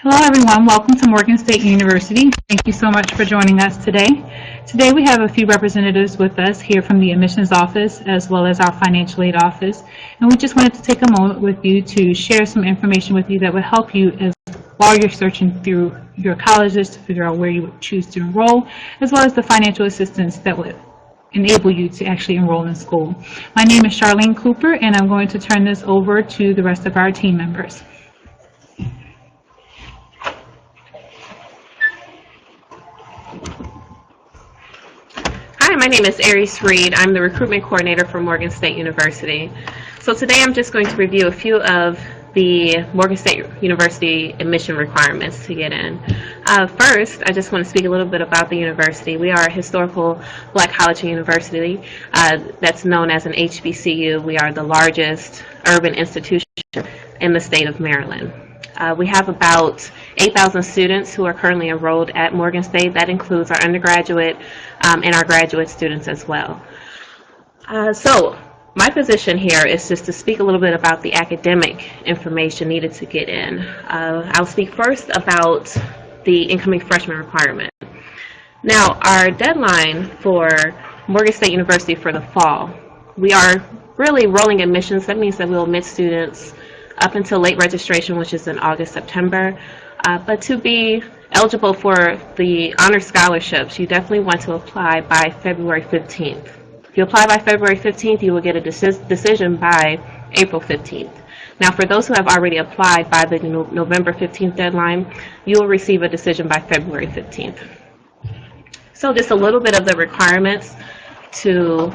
Hello everyone, welcome to Morgan State University. Thank you so much for joining us today. Today we have a few representatives with us here from the admissions office as well as our financial aid office. And we just wanted to take a moment with you to share some information with you that would help you while you're searching through your colleges to figure out where you would choose to enroll, as well as the financial assistance that would enable you to actually enroll in school. My name is Charlene Cooper and I'm going to turn this over to the rest of our team members. Hi, my name is Aries Reed. I'm the recruitment coordinator for Morgan State University. So today I'm just going to review a few of the Morgan State University admission requirements to get in. First, I just want to speak a little bit about the university. We are a historical Black college and university that's known as an HBCU. We are the largest urban institution in the state of Maryland. We have about 8,000 students who are currently enrolled at Morgan State. That includes our undergraduate and our graduate students as well. So my position here is just to speak a little bit about the academic information needed to get in. I'll speak first about the incoming freshman requirement. Now, our deadline for Morgan State University for the fall, we are really rolling admissions. That means that we'll admit students up until late registration, which is in August, September. But to be eligible for the honor scholarships, you definitely want to apply by February 15th. If you apply by February 15th, you will get a decision by April 15th. Now, for those who have already applied by the November 15th deadline, you will receive a decision by February 15th. So just a little bit of the requirements to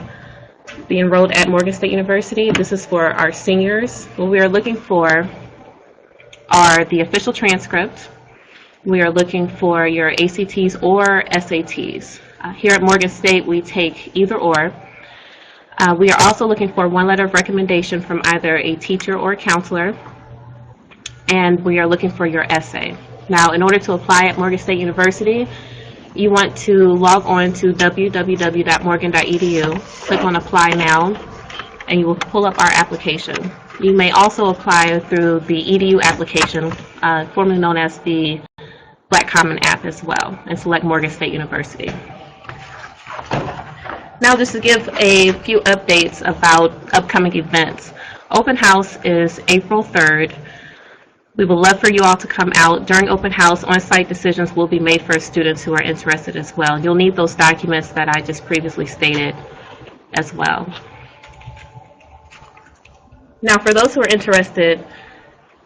be enrolled at Morgan State University. This is for our seniors. What we are looking for are the official transcript. We are looking for your ACTs or SATs. Here at Morgan State, we take either or. We are also looking for one letter of recommendation from either a teacher or a counselor, and we are looking for your essay. Now, in order to apply at Morgan State University, you want to log on to www.morgan.edu, click on Apply Now, and you will pull up our application. You may also apply through the EDU application, formerly known as the Black Common App as well, and select Morgan State University. Now, just to give a few updates about upcoming events. Open House is April 3rd. We would love for you all to come out. During open house, on-site decisions will be made for students who are interested as well. You'll need those documents that I just previously stated as well. Now, for those who are interested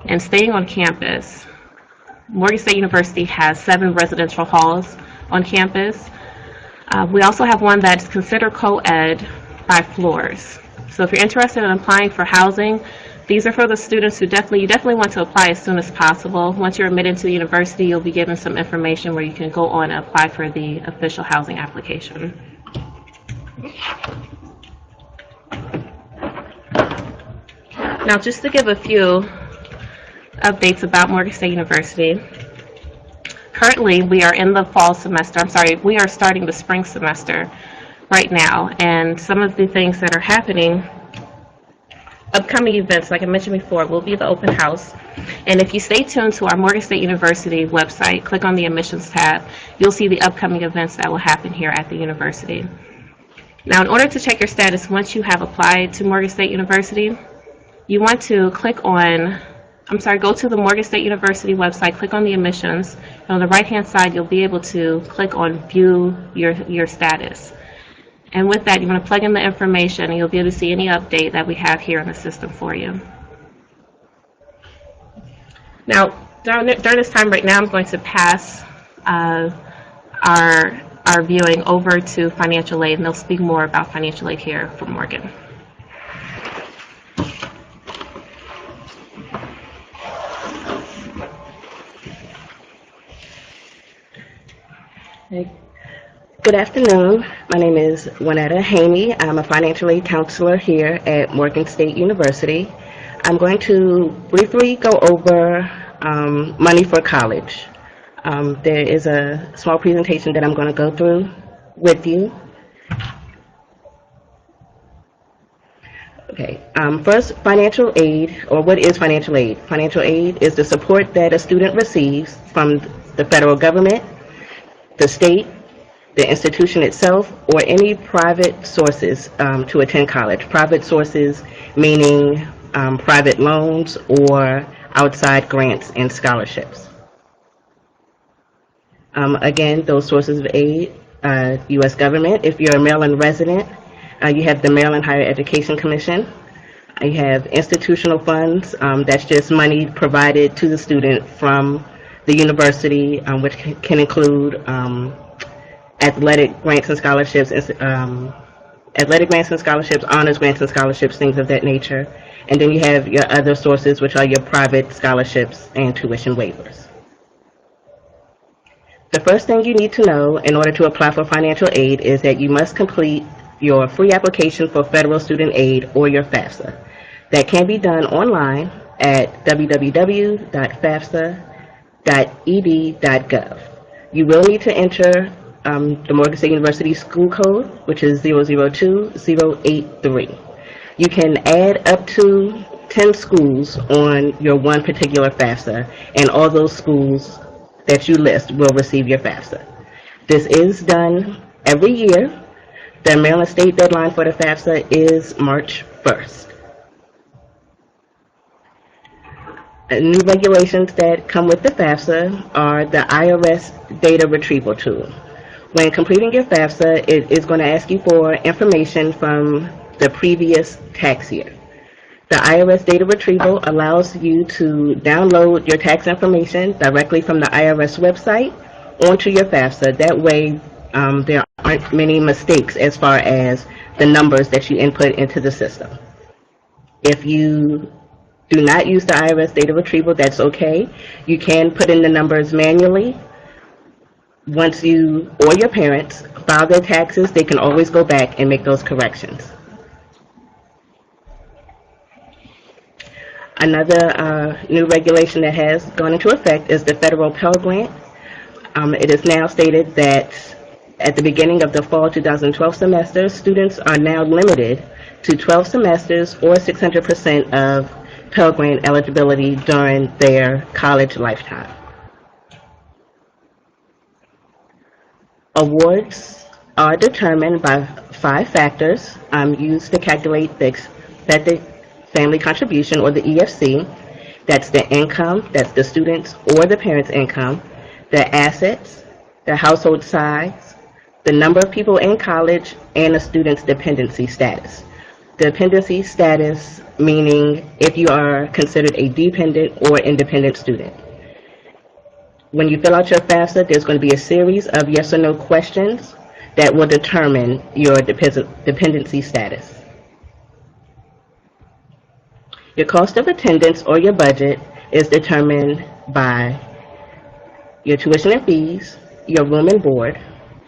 in staying on campus, Morgan State University has 7 residential halls on campus. We also have one that's considered co-ed by floors. So if you're interested in applying for housing, these are for the students who you definitely want to apply as soon as possible. Once you're admitted to the university, you'll be given some information where you can go on and apply for the official housing application. Now, just to give a few updates about Morgan State University. Currently, we are in the fall semester. We are starting the spring semester right now, and some of the things that are happening, upcoming events, like I mentioned before, will be the open house. And if you stay tuned to our Morgan State University website, click on the admissions tab, you'll see the upcoming events that will happen here at the university. Now, in order to check your status once you have applied to Morgan State University, you want to go to the Morgan State University website, click on the admissions, and on the right-hand side, you'll be able to click on View Your Status. And with that, you want to plug in the information, and you'll be able to see any update that we have here in the system for you. Now, during this time right now, I'm going to pass our viewing over to financial aid, and they'll speak more about financial aid here from Morgan. Good afternoon. My name is Juanetta Haney. I'm a financial aid counselor here at Morgan State University. I'm going to briefly go over money for college. There is a small presentation that I'm going to go through with you. Okay. First, financial aid, or what is financial aid? Financial aid is the support that a student receives from the federal government, the state, the institution itself, or any private sources to attend college. Private sources meaning private loans or outside grants and scholarships. Again, those sources of aid, U.S. government. If you're a Maryland resident, you have the Maryland Higher Education Commission. You have institutional funds. That's just money provided to the student from the university, which can include athletic grants and scholarships, honors grants and scholarships, things of that nature. And then you have your other sources, which are your private scholarships and tuition waivers. The first thing you need to know in order to apply for financial aid is that you must complete your free application for federal student aid, or your FAFSA. That can be done online at www.fafsa.ed.gov. You will need to enter the Morgan State University school code, which is 002083. You can add up to 10 schools on your one particular FAFSA, and all those schools that you list will receive your FAFSA. This is done every year. The Maryland state deadline for the FAFSA is March 1st. New regulations that come with the FAFSA are the IRS data retrieval tool. When completing your FAFSA, it is going to ask you for information from the previous tax year. The IRS data retrieval allows you to download your tax information directly from the IRS website onto your FAFSA. That way, there aren't many mistakes as far as the numbers that you input into the system. If you do not use the IRS data retrieval, that's okay. You can put in the numbers manually. Once you or your parents file their taxes, they can always go back and make those corrections. Another new regulation that has gone into effect is the federal Pell Grant. It is now stated that at the beginning of the fall 2012 semester, students are now limited to 12 semesters or 600% of Pell Grant eligibility during their college lifetime. Awards are determined by 5 factors used to calculate the expected family contribution, or the EFC. That's the income, that's the student's or the parent's income, the assets, the household size, the number of people in college, and a student's dependency status. Dependency status meaning if you are considered a dependent or independent student. When you fill out your FAFSA, there's going to be a series of yes or no questions that will determine your dependency status. Your cost of attendance or your budget is determined by your tuition and fees, your room and board,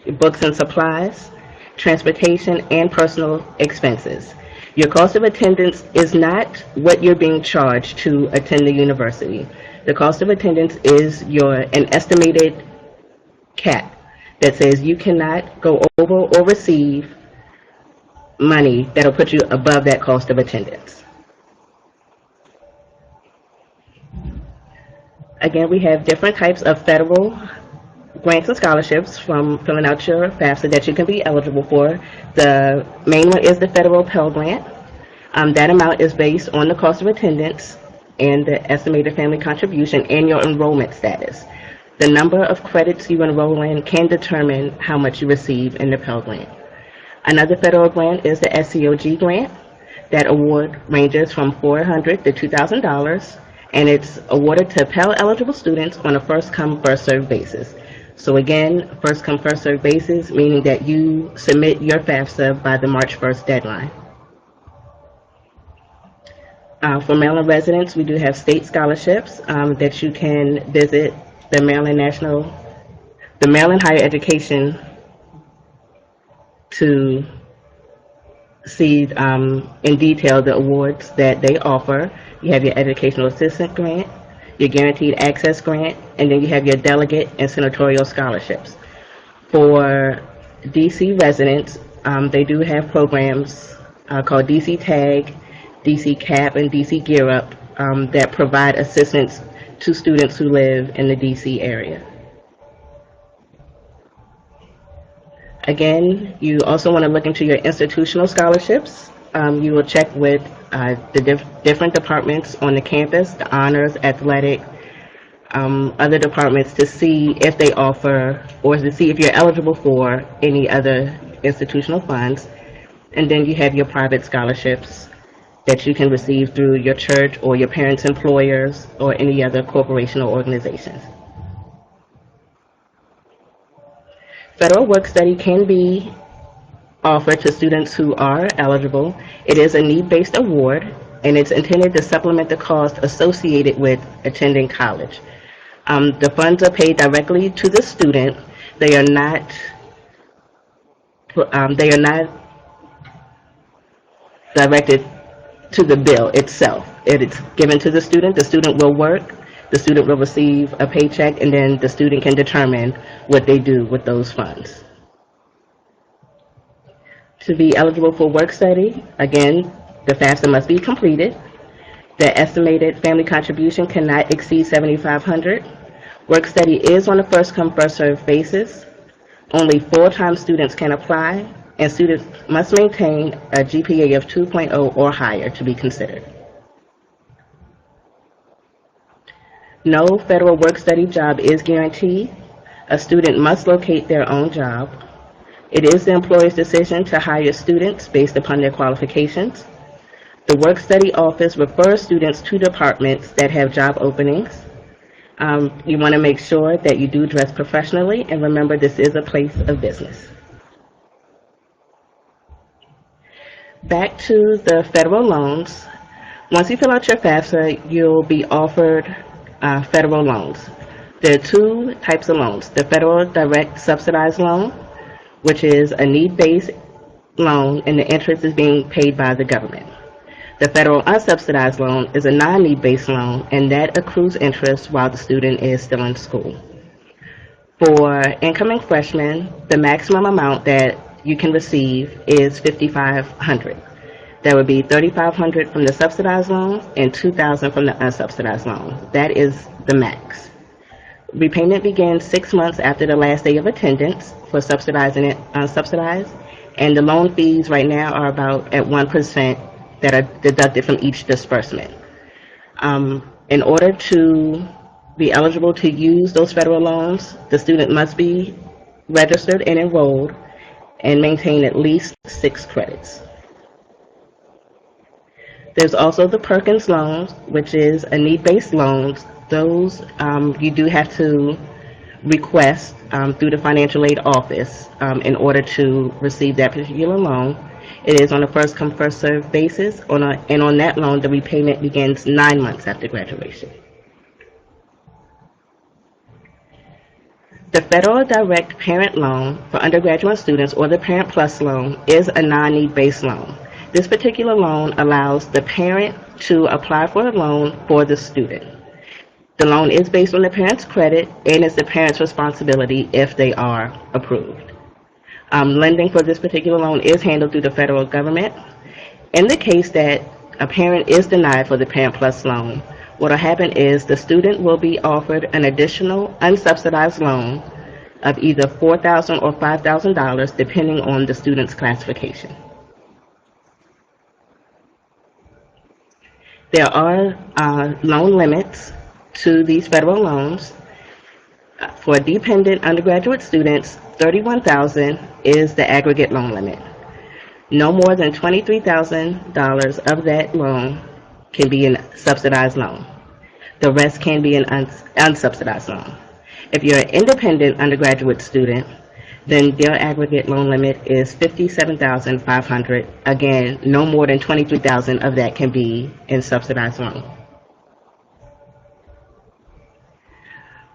your books and supplies, transportation, and personal expenses. Your cost of attendance is not what you're being charged to attend the university. The cost of attendance is an estimated cap that says you cannot go over or receive money that will put you above that cost of attendance. Again, we have different types of federal grants and scholarships from filling out your FAFSA that you can be eligible for. The main one is the federal Pell Grant. That amount is based on the cost of attendance and the estimated family contribution and your enrollment status. The number of credits you enroll in can determine how much you receive in the Pell Grant. Another federal grant is the SCOG grant. That award ranges from $400 to $2,000, and it's awarded to Pell eligible students on a first come first served basis. So again, first come first served basis, meaning that you submit your FAFSA by the March 1st deadline. For Maryland residents, we do have state scholarships that you can visit the Maryland Higher Education to see in detail the awards that they offer. You have your Educational Assistant Grant, your Guaranteed Access Grant, and then you have your Delegate and Senatorial Scholarships. For DC residents, they do have programs called DC TAG DC CAP, and DC Gear Up that provide assistance to students who live in the DC area. Again, you also want to look into your institutional scholarships. You will check with the different departments on the campus, the honors, athletic, other departments, to see if they offer, or to see if you're eligible for any other institutional funds. And then you have your private scholarships that you can receive through your church or your parents' employers or any other corporation or organizations. Federal work study can be offered to students who are eligible. It is a need-based award, and it's intended to supplement the cost associated with attending college. The funds are paid directly to the student. They are not directed to the bill itself. It is given to the student. The student will work. The student will receive a paycheck, and then the student can determine what they do with those funds. To be eligible for work study, again, the FAFSA must be completed. The estimated family contribution cannot exceed $7,500. Work study is on a first-come, first-served basis. Only full-time students can apply, and students must maintain a GPA of 2.0 or higher to be considered. No federal work study job is guaranteed. A student must locate their own job. It is the employer's decision to hire students based upon their qualifications. The work study office refers students to departments that have job openings. You want to make sure that you do dress professionally, and remember, this is a place of business. Back to the federal loans. Once you fill out your FAFSA, you'll be offered federal loans. There are two types of loans: the federal direct subsidized loan, which is a need-based loan, and the interest is being paid by the government. The federal unsubsidized loan is a non-need-based loan, and that accrues interest while the student is still in school. For incoming freshmen, the maximum amount that you can receive is $5,500. That would be $3,500 from the subsidized loan and $2,000 from the unsubsidized loan. That is the max. Repayment begins 6 months after the last day of attendance for subsidizing it unsubsidized, and the loan fees right now are about at 1% that are deducted from each disbursement. In order to be eligible to use those federal loans, the student must be registered and enrolled and maintain at least 6 credits. There's also the Perkins loans, which is a need-based loan. Those you do have to request through the financial aid office in order to receive that particular loan. It is on a first-come, first-served basis, and on that loan, the repayment begins 9 months after graduation. The Federal Direct Parent Loan for undergraduate students, or the Parent Plus loan, is a non-need-based loan. This particular loan allows the parent to apply for a loan for the student. The loan is based on the parent's credit, and it's the parent's responsibility if they are approved. Lending for this particular loan is handled through the federal government. In the case that a parent is denied for the Parent Plus loan, what will happen is the student will be offered an additional unsubsidized loan of either $4,000 or $5,000 depending on the student's classification. There are loan limits to these federal loans. For dependent undergraduate students, $31,000 is the aggregate loan limit. No more than $23,000 of that loan can be a subsidized loan. The rest can be an unsubsidized loan. If you're an independent undergraduate student, then their aggregate loan limit is $57,500. Again, no more than $23,000 of that can be in subsidized loan.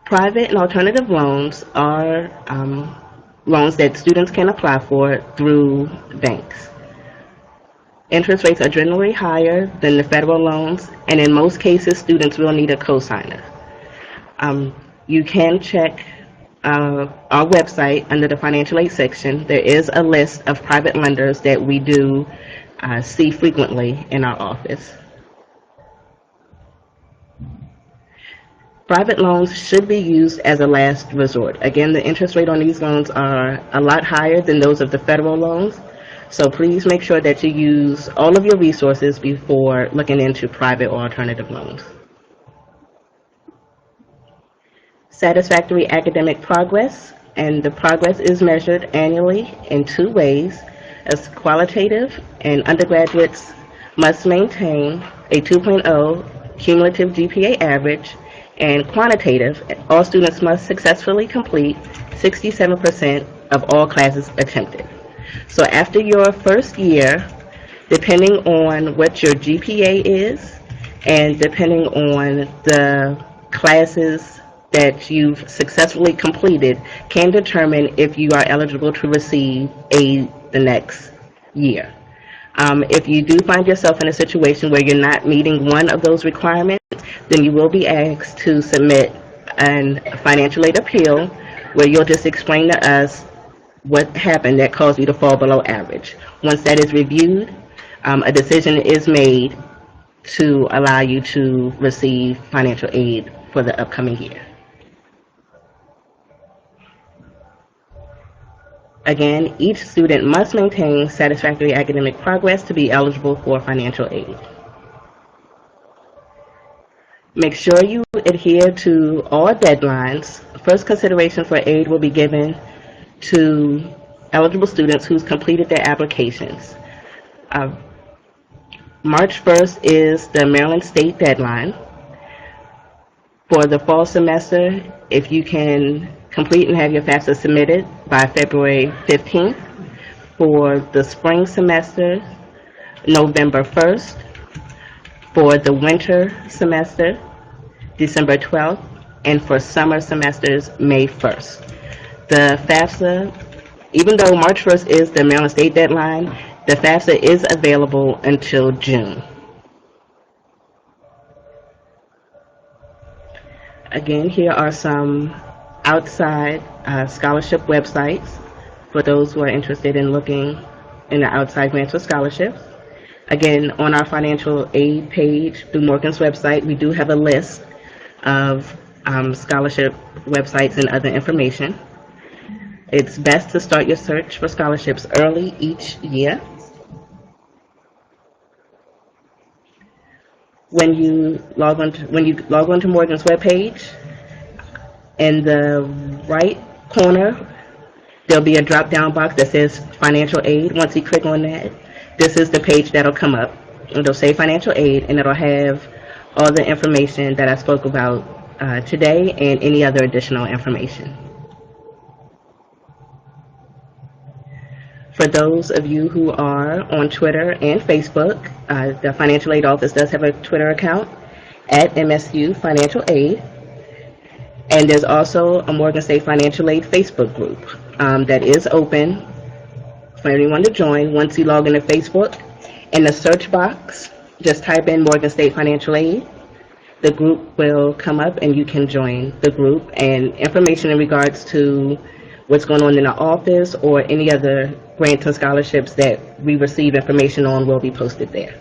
Private and alternative loans are loans that students can apply for through banks. Interest rates are generally higher than the federal loans, and in most cases, students will need a cosigner. You can check our website under the financial aid section. There is a list of private lenders that we do see frequently in our office. Private loans should be used as a last resort. Again, the interest rate on these loans are a lot higher than those of the federal loans, so please make sure that you use all of your resources before looking into private or alternative loans. Satisfactory academic progress, and the progress is measured annually in two ways. As qualitative, and undergraduates must maintain a 2.0 cumulative GPA average, and quantitative, all students must successfully complete 67% of all classes attempted. So after your first year, depending on what your GPA is and depending on the classes that you've successfully completed, can determine if you are eligible to receive aid the next year. If you do find yourself in a situation where you're not meeting one of those requirements, then you will be asked to submit a financial aid appeal where you'll just explain to us what happened that caused you to fall below average. Once that is reviewed, a decision is made to allow you to receive financial aid for the upcoming year. Again, each student must maintain satisfactory academic progress to be eligible for financial aid. Make sure you adhere to all deadlines. First consideration for aid will be given to eligible students who's completed their applications. March 1st is the Maryland State deadline. For the fall semester, if you can complete and have your FAFSA submitted by February 15th. For the spring semester, November 1st. For the winter semester, December 12th. And for summer semesters, May 1st. The FAFSA, even though March 1st is the Maryland State deadline, the FAFSA is available until June. Again, here are some outside scholarship websites for those who are interested in looking in the outside grants for scholarships. Again, on our financial aid page through Morgan's website, we do have a list of scholarship websites and other information. It's best to start your search for scholarships early each year. When you log on to Morgan's webpage, in the right corner, there'll be a drop-down box that says Financial Aid. Once you click on that, this is the page that'll come up. It'll say Financial Aid, and it'll have all the information that I spoke about today and any other additional information. For those of you who are on Twitter and Facebook, the Financial Aid Office does have a Twitter account at MSU Financial Aid. And there's also a Morgan State Financial Aid Facebook group that is open for anyone to join. Once you log into Facebook, in the search box, just type in Morgan State Financial Aid. The group will come up and you can join the group, and information in regards to what's going on in the office or any other grants and scholarships that we receive information on will be posted there.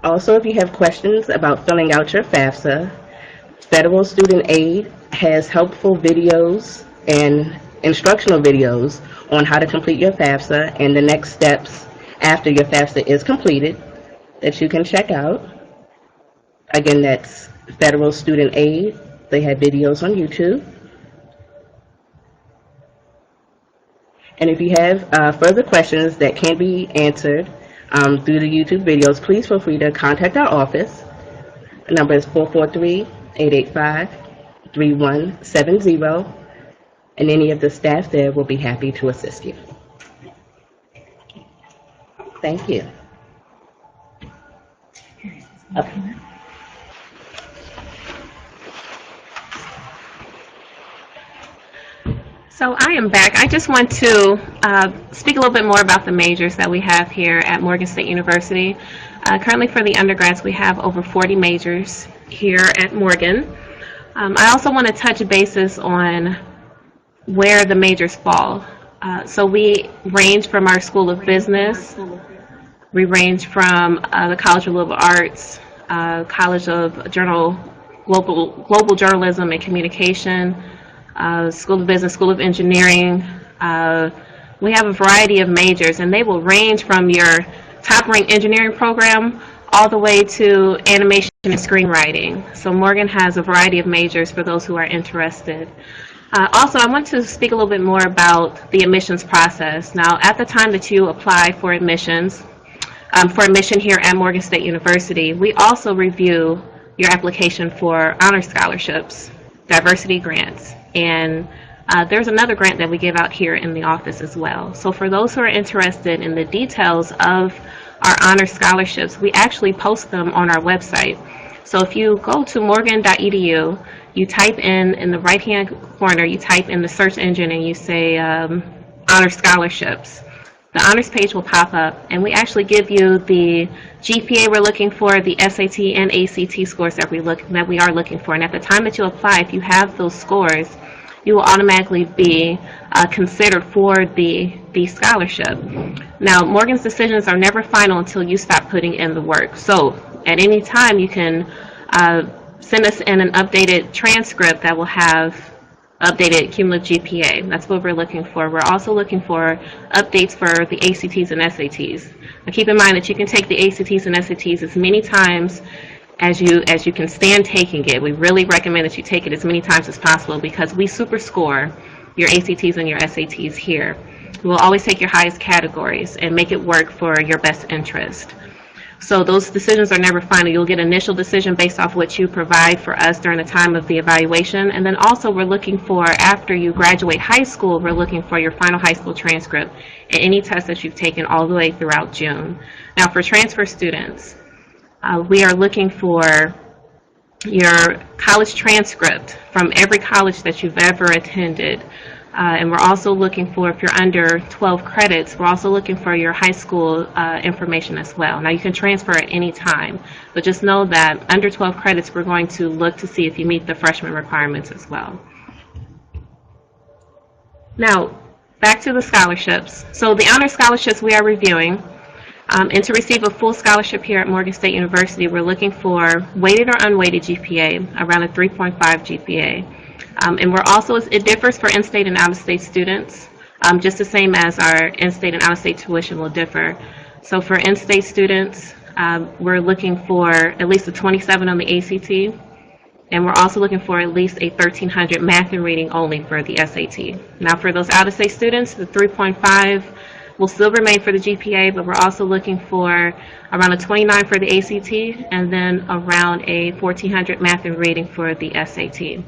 Also, if you have questions about filling out your FAFSA, Federal Student Aid has helpful videos and instructional videos on how to complete your FAFSA and the next steps after your FAFSA is completed that you can check out. Again, that's Federal Student Aid. They have videos on YouTube. And if you have further questions that can be answered through the YouTube videos, please feel free to contact our office. The number is 443-885-3170, and any of the staff there will be happy to assist you. Thank you. Okay. So I am back. I just want to speak a little bit more about the majors that we have here at Morgan State University. Currently for the undergrads, we have over 40 majors here at Morgan. I also want to touch bases on where the majors fall So we range from our School of Business, we range from the College of Liberal Arts, College of Global Journalism and Communication, School of Business, School of Engineering. We have a variety of majors, and they will range from your top-ranked engineering program all the way to animation and screenwriting. So Morgan has a variety of majors for those who are interested. Also, I want to speak a little bit more about the admissions process. Now, at the time that you apply for admission here at Morgan State University, we also review your application for honor scholarships, diversity grants, and there's another grant that we give out here in the office as well. So for those who are interested in the details of our honor scholarships, we actually post them on our website. So if you go to morgan.edu, you type in the right-hand corner, you type in the search engine and you say honor scholarships. The honors page will pop up, and we actually give you the GPA we're looking for, the SAT and ACT scores that we are looking for. And at the time that you apply, if you have those scores, you will automatically be considered for the scholarship. Now, Morgan's decisions are never final until you stop putting in the work. So at any time, you can send us in an updated transcript that will have updated cumulative GPA. That's what we're looking for. We're also looking for updates for the ACTs and SATs. Now keep in mind that you can take the ACTs and SATs as many times as you can stand taking it. We really recommend that you take it as many times as possible because we super score your ACTs and your SATs here. We'll always take your highest categories and make it work for your best interest. So those decisions are never final. You'll get an initial decision based off what you provide for us during the time of the evaluation. And then also we're looking for, after you graduate high school, we're looking for your final high school transcript and any tests that you've taken all the way throughout June. Now for transfer students, we are looking for your college transcript from every college that you've ever attended. And we're also looking for, if you're under 12 credits, we're also looking for your high school information as well. Now you can transfer at any time, but just know that under 12 credits, we're going to look to see if you meet the freshman requirements as well. Now, back to the scholarships. So the honor scholarships we are reviewing, and to receive a full scholarship here at Morgan State University, we're looking for weighted or unweighted GPA, around a 3.5 GPA. And we're also, it differs for in-state and out-of-state students, just the same as our in-state and out-of-state tuition will differ. So for in-state students, we're looking for at least a 27 on the ACT, and we're also looking for at least a 1300 math and reading only for the SAT. Now for those out-of-state students, the 3.5 will still remain for the GPA, but we're also looking for around a 29 for the ACT, and then around a 1400 math and reading for the SAT.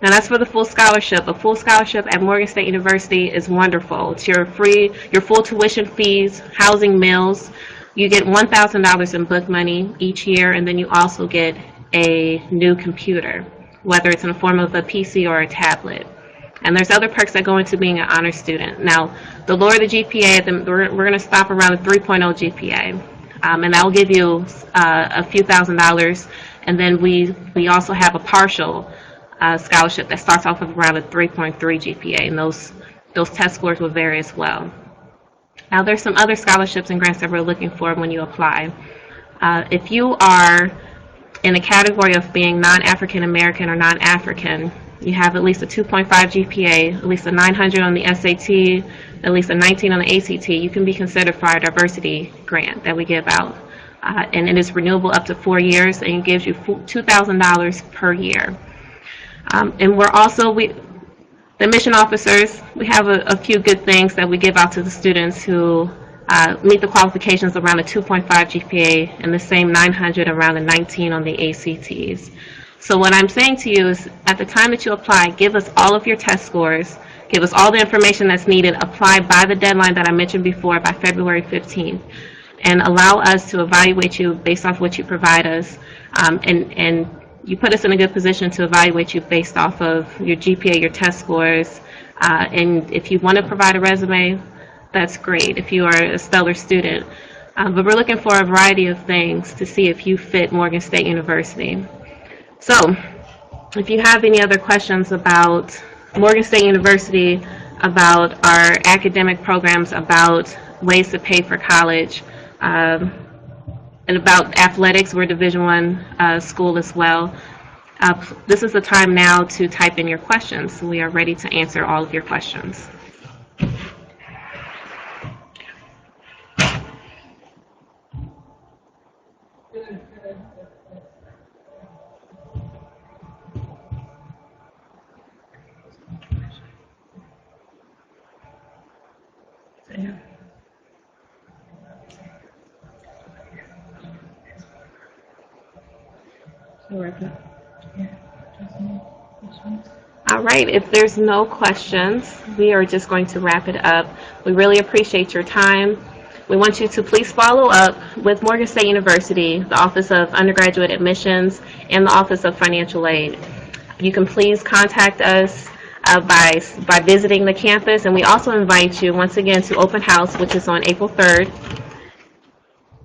Now that's for the full scholarship. A full scholarship at Morgan State University is wonderful. It's your full tuition fees, housing, meals. You get $1,000 in book money each year, and then you also get a new computer, whether it's in the form of a PC or a tablet. And there's other perks that go into being an honor student. Now, the lower the GPA, we're going to stop around a 3.0 GPA. And that will give you a few $1,000s. And then we also have a partial scholarship that starts off with around a 3.3 GPA, and those test scores will vary as well. Now there's some other scholarships and grants that we're looking for when you apply. If you are in a category of being non-African American or non-African, you have at least a 2.5 GPA, at least a 900 on the SAT, at least a 19 on the ACT, you can be considered for our diversity grant that we give out. And it is renewable up to 4 years, and it gives you $2,000 per year. And we're also, the admission officers, we have a few good things that we give out to the students who meet the qualifications around a 2.5 GPA and the same 900 around a 19 on the ACTs. So what I'm saying to you is, at the time that you apply, give us all of your test scores, give us all the information that's needed, apply by the deadline that I mentioned before, by February 15th, and allow us to evaluate you based off what you provide us, and you put us in a good position to evaluate you based off of your GPA, your test scores, and if you want to provide a resume, that's great if you are a stellar student. But we're looking for a variety of things to see if you fit Morgan State University. So, if you have any other questions about Morgan State University, about our academic programs, about ways to pay for college, and about athletics. We're a Division I school as well. This is the time now to type in your questions. We are ready to answer all of your questions. All right, if there's no questions, we are just going to wrap it up. We really appreciate your time. We want you to please follow up with Morgan State University, the Office of Undergraduate Admissions, and the Office of Financial Aid. You can please contact us by visiting the campus, and we also invite you once again to Open House, which is on April 3rd.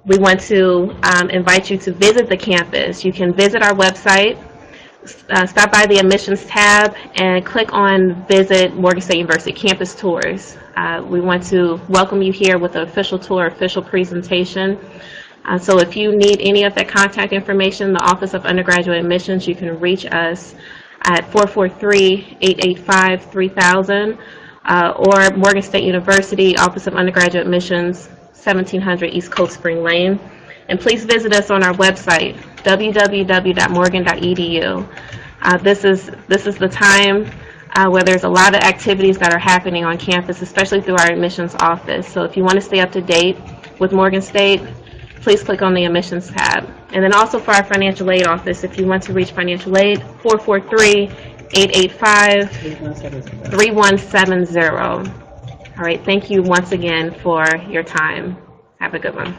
We want to invite you to visit the campus. You can visit our website, stop by the admissions tab, and click on Visit Morgan State University Campus Tours. We want to welcome you here with an official tour, official presentation. So if you need any of that contact information, the Office of Undergraduate Admissions, you can reach us at 443-885-3000, or Morgan State University, Office of Undergraduate Admissions, 1700 East Coast Spring Lane. And please visit us on our website, www.morgan.edu. This is the time where there's a lot of activities that are happening on campus, especially through our admissions office. So if you want to stay up to date with Morgan State, please click on the admissions tab. And then also for our financial aid office, if you want to reach financial aid, 443-885-3170. All right, thank you once again for your time. Have a good one.